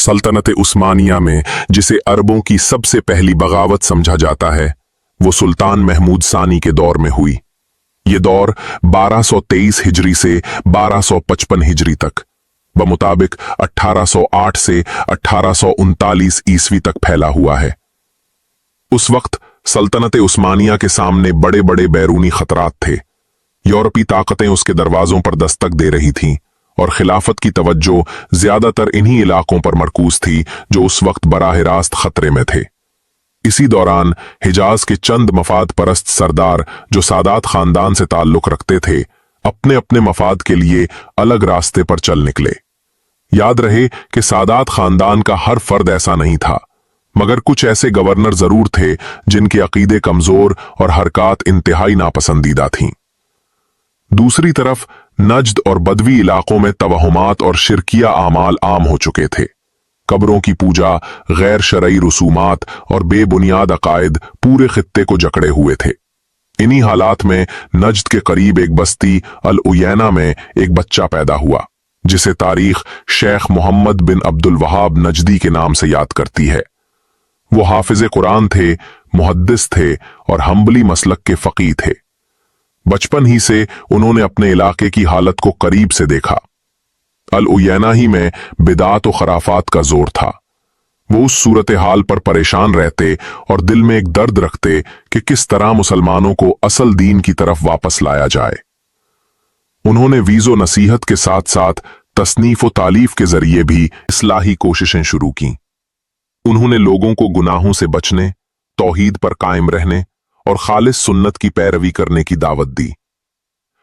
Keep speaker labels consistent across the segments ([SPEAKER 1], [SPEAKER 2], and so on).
[SPEAKER 1] सल्तनत उस्मानिया में जिसे अरबों की सबसे पहली बगावत समझा जाता है, वो सुल्तान महमूद सानी के दौर में हुई। ये दौर 1223 हिजरी से 1255 हिजरी तक, बमुताबिक 1808 से 1839 ईस्वी तक फैला हुआ है। उस वक्त सल्तनत उस्मानिया के सामने बड़े बड़े बैरूनी खतरात थे। यूरोपी ताकतें उसके दरवाजों पर दस्तक दे रही थीं और खिलाफत की तवज्जो ज्यादातर इन्हीं इलाकों पर मरकूज थी जो उस वक्त बराह रास्त खतरे में थे। इसी दौरान हिजाज के चंद मफाद परस्त सरदार जो सादात खानदान से ताल्लुक रखते थे, अपने अपने मफाद के लिए अलग रास्ते पर चल निकले। याद रहे कि सादात खानदान का हर फर्द ऐसा नहीं था, मगर कुछ ऐसे गवर्नर जरूर थे जिनके अकीदे कमजोर और हरकात इंतहाई नापसंदीदा थीं। दूसरी तरफ नज्द और बदवी इलाकों में तवहुमात और शिरकिया आमाल आम हो चुके थे। कब्रों की पूजा, गैर शरई रसूमात और बेबुनियाद अकायद पूरे खित्ते को जकड़े हुए थे। इन्हीं हालात में नज्द के करीब एक बस्ती अल उयैना में एक बच्चा पैदा हुआ, जिसे तारीख शेख मोहम्मद बिन अब्दुल वहाब नजदी के नाम से याद करती है। वो हाफिज कुरान थे, मुहद्दिस थे और हम्बली मसलक के फकीह थे। बचपन ही से उन्होंने अपने इलाके की हालत को करीब से देखा। अल उयैना ही में बिदात और खराफात का जोर था। वो उस सूरत हाल पर परेशान रहते और दिल में एक दर्द रखते कि किस तरह मुसलमानों को असल दीन की तरफ वापस लाया जाए। उन्होंने वीज़ो नसीहत के साथ साथ तसनीफ व तालीफ के जरिए भी इस्लाही कोशिशें शुरू की। उन्होंने लोगों को गुनाहों से बचने, तौहीद पर कायम रहने और खालिस सुन्नत की पैरवी करने की दावत दी।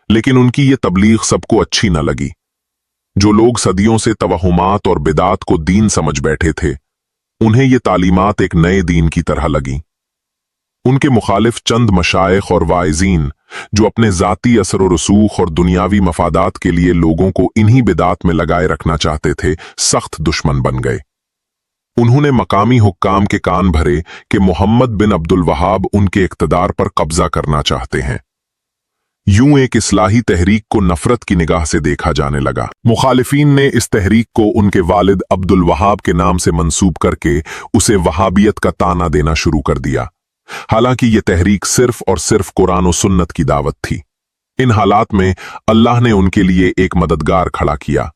[SPEAKER 1] लेकिन उनकी ये तबलीग सबको अच्छी न लगी। जो लोग सदियों से तवहुमात और बिदात को दीन समझ बैठे थे, उन्हें ये तालीमात एक नए दीन की तरह लगी। उनके मुखालिफ चंद मशाइख और वाइजीन जो अपने जाती असर व रसूख और दुनियावी मफादात के लिए लोगों को इन्हीं बिदात में लगाए रखना चाहते थे, सख्त दुश्मन बन गए। उन्होंने मकामी हुक्काम के कान भरे कि मोहम्मद बिन अब्दुल वहाब उनके इक्तदार पर कब्जा करना चाहते हैं। यूं एक इस्लाही तहरीक को नफरत की निगाह से देखा जाने लगा। मुखालिफीन ने इस तहरीक को उनके वालिद अब्दुल वहाब के नाम से मंसूब करके उसे वहाबियत का ताना देना शुरू कर दिया। हालांकि यह तहरीक सिर्फ और सिर्फ कुरान और सुन्नत की दावत थी। इन हालात में अल्लाह ने उनके लिए एक मददगार खड़ा किया।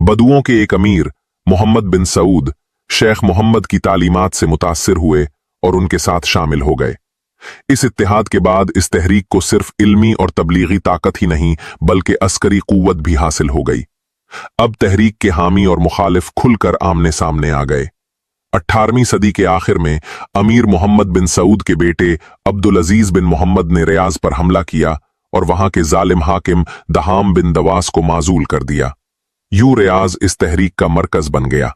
[SPEAKER 1] बदुओं के एक अमीर मोहम्मद बिन सऊद शेख मोहम्मद की तालीमात से मुतासिर हुए और उनके साथ शामिल हो गए। इस इत्तेहाद के बाद इस तहरीक को सिर्फ इल्मी और तबलीगी ताकत ही नहीं बल्कि अस्करी कुव्वत भी हासिल हो गई। अब तहरीक के हामी और मुखालिफ खुलकर आमने सामने आ गए। 18वीं सदी के आखिर में अमीर मोहम्मद बिन सऊद के बेटे अब्दुल अजीज बिन मोहम्मद ने रियाज पर हमला किया और वहां के जालिम हाकिम दहाम बिन दवास को माजूल कर दिया। यूं रियाज इस तहरीक का मरकज बन गया।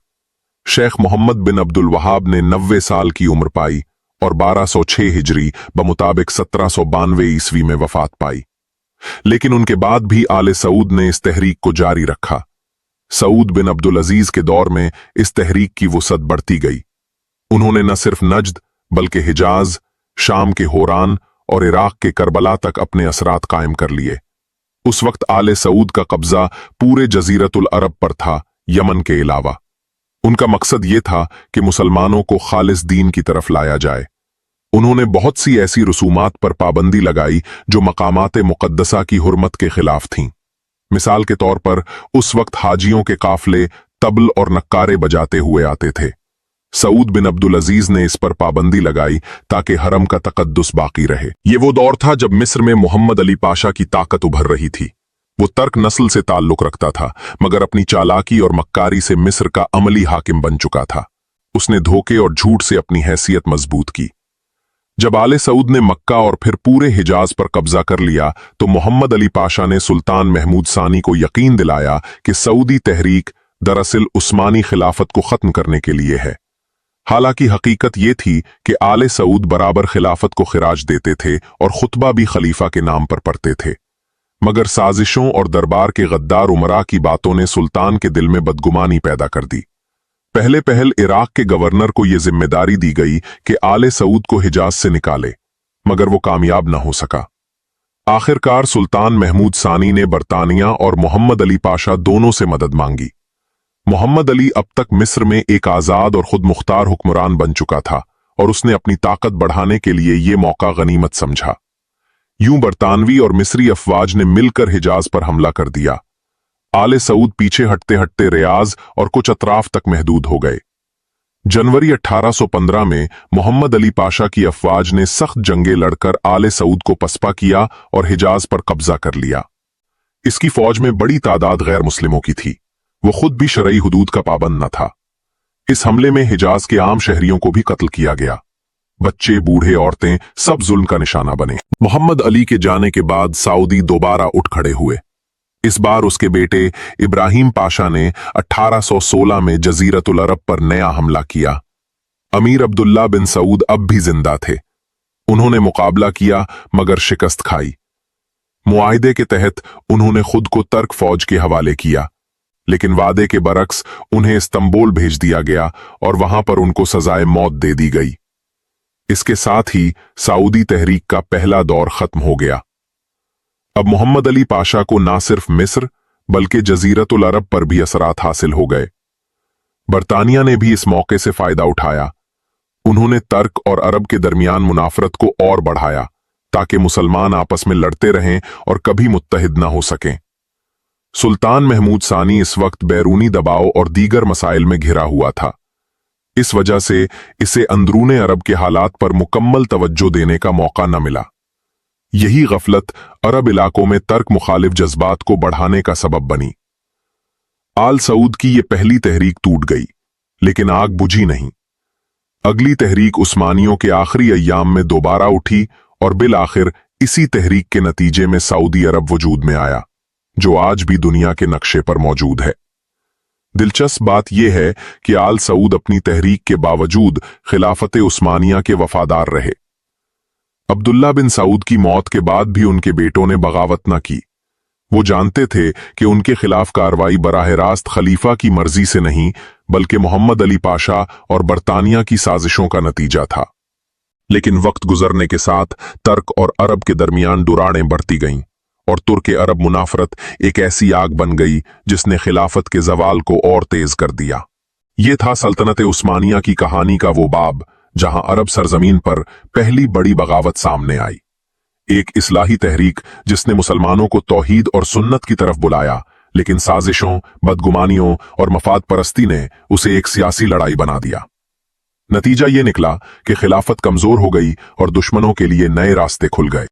[SPEAKER 1] शेख मोहम्मद बिन अब्दुल वहाब ने 90 साल की उम्र पाई और 1206 हिजरी बमुताबिक 1792 ईस्वी में वफात पाई। लेकिन उनके बाद भी आले सऊद ने इस तहरीक को जारी रखा। सऊद बिन अब्दुल अजीज के दौर में इस तहरीक की वुसअत बढ़ती गई। उन्होंने न सिर्फ नज्द बल्कि हिजाज, शाम के होरान और इराक के करबला तक अपने असरात कायम कर लिए। उस वक्त आले सऊद का कब्जा पूरे जजीरतुल अरब पर था, यमन के अलावा। उनका मकसद ये था कि मुसलमानों को खालिस दीन की तरफ लाया जाए। उन्होंने बहुत सी ऐसी रसूमात पर पाबंदी लगाई जो मकामात मुकद्दसा की हुर्मत के खिलाफ थीं। मिसाल के तौर पर उस वक्त हाजियों के काफले तबल और नक्कारे बजाते हुए आते थे। सऊद बिन अब्दुल अजीज ने इस पर पाबंदी लगाई ताकि हरम का तकद्दुस बाकी रहे। ये वो दौर था जब मिस्र में मोहम्मद अली पाशा की ताकत उभर रही थी। वो तर्क नस्ल से ताल्लुक रखता था, मगर अपनी चालाकी और मक्कारी से मिस्र का अमली हाकिम बन चुका था। उसने धोखे और झूठ से अपनी हैसियत मजबूत की। जब आले सऊद ने मक्का और फिर पूरे हिजाज पर कब्जा कर लिया तो मोहम्मद अली पाशा ने सुल्तान महमूद सानी को यकीन दिलाया कि सऊदी तहरीक दरअसल उस्मानी खिलाफत को खत्म करने के लिए है। हालांकि हकीकत ये थी कि आले सऊद बराबर खिलाफत को खिराज देते थे और खुतबा भी खलीफा के नाम पर पढ़ते थे, मगर साजिशों और दरबार के गद्दार उमरा की बातों ने सुल्तान के दिल में बदगुमानी पैदा कर दी। पहले पहल इराक के गवर्नर को यह जिम्मेदारी दी गई कि आले सऊद को हिजाज से निकाले, मगर वो कामयाब न हो सका। आखिरकार सुल्तान महमूद सानी ने बरतानिया और मोहम्मद अली पाशा दोनों से मदद मांगी। मोहम्मद अली अब तक मिस्र में एक आजाद और खुद मुख्तार हुक्मरान बन चुका था और उसने अपनी ताकत बढ़ाने के लिए ये मौका गनीमत समझा। यूं बरतानवी और मिस्री अफवाज ने मिलकर हिजाज पर हमला कर दिया। आले सऊद पीछे हटते हटते रियाज और कुछ अतराफ तक महदूद हो गए। जनवरी 1815 में मोहम्मद अली पाशा की अफवाज ने सख्त जंगें लड़कर आले सऊद को पसपा किया और हिजाज पर कब्जा कर लिया। इसकी फौज में बड़ी तादाद गैर मुस्लिमों की थी। वो खुद भी शरई हुदूद का पाबंद न था। इस हमले में हिजाज के आम शहरियों को भी कत्ल किया गया। बच्चे, बूढ़े, औरतें सब जुल्म का निशाना बने। मोहम्मद अली के जाने के बाद सऊदी दोबारा उठ खड़े हुए। इस बार उसके बेटे इब्राहिम पाशा ने 1816 में जजीरतुल अरब पर नया हमला किया। अमीर अब्दुल्ला बिन सऊद अब भी जिंदा थे। उन्होंने मुकाबला किया मगर शिकस्त खाई। मुआहिदे के तहत उन्होंने खुद को तर्क फौज के हवाले किया, लेकिन वादे के बरक्स उन्हें इस्तांबुल भेज दिया गया और वहां पर उनको सजाए मौत दे दी गई। इसके साथ ही सऊदी तहरीक का पहला दौर खत्म हो गया। अब मोहम्मद अली पाशा को ना सिर्फ मिस्र बल्कि जजीरतुल अरब पर भी असरात हासिल हो गए। बरतानिया ने भी इस मौके से फायदा उठाया। उन्होंने तर्क और अरब के दरमियान मुनाफरत को और बढ़ाया ताकि मुसलमान आपस में लड़ते रहें और कभी मुत्तहिद न हो सकें। सुल्तान महमूद सानी इस वक्त बैरूनी दबाव और दीगर मसाइल में घिरा हुआ था। इस वजह से इसे अंदरूने अरब के हालात पर मुकम्मल तवज्जो देने का मौका न मिला। यही गफलत अरब इलाकों में तर्क मुखालिफ जज्बात को बढ़ाने का सबब बनी। आल सऊद की ये पहली तहरीक टूट गई, लेकिन आग बुझी नहीं। अगली तहरीक उस्मानियों के आखिरी अय्याम में दोबारा उठी और बिल आखिर इसी तहरीक के नतीजे में सऊदी अरब वजूद में आया, जो आज भी दुनिया के नक्शे पर मौजूद है। दिलचस्प बात यह है कि आल सऊद अपनी तहरीक के बावजूद खिलाफत उस्मानिया के वफादार रहे। अब्दुल्ला बिन सऊद की मौत के बाद भी उनके बेटों ने बगावत न की। वो जानते थे कि उनके खिलाफ कार्रवाई बराह रास्त खलीफा की मर्जी से नहीं बल्कि मोहम्मद अली पाशा और बरतानिया की साजिशों का नतीजा था। लेकिन वक्त गुजरने के साथ तर्क और अरब के दरमियान दुराड़ें बढ़ती गईं और तुर्क अरब मुनाफरत एक ऐसी आग बन गई जिसने खिलाफत के जवाल को और तेज कर दिया। ये था सल्तनत उस्मानिया की कहानी का वो बाब जहां अरब सरजमीन पर पहली बड़ी बगावत सामने आई। एक इस्लाही तहरीक जिसने मुसलमानों को तौहीद और सुन्नत की तरफ बुलाया, लेकिन साजिशों, बदगुमानियों और मफाद परस्ती ने उसे एक सियासी लड़ाई बना दिया। नतीजा ये निकला कि खिलाफत कमजोर हो गई और दुश्मनों के लिए नए रास्ते खुल गए।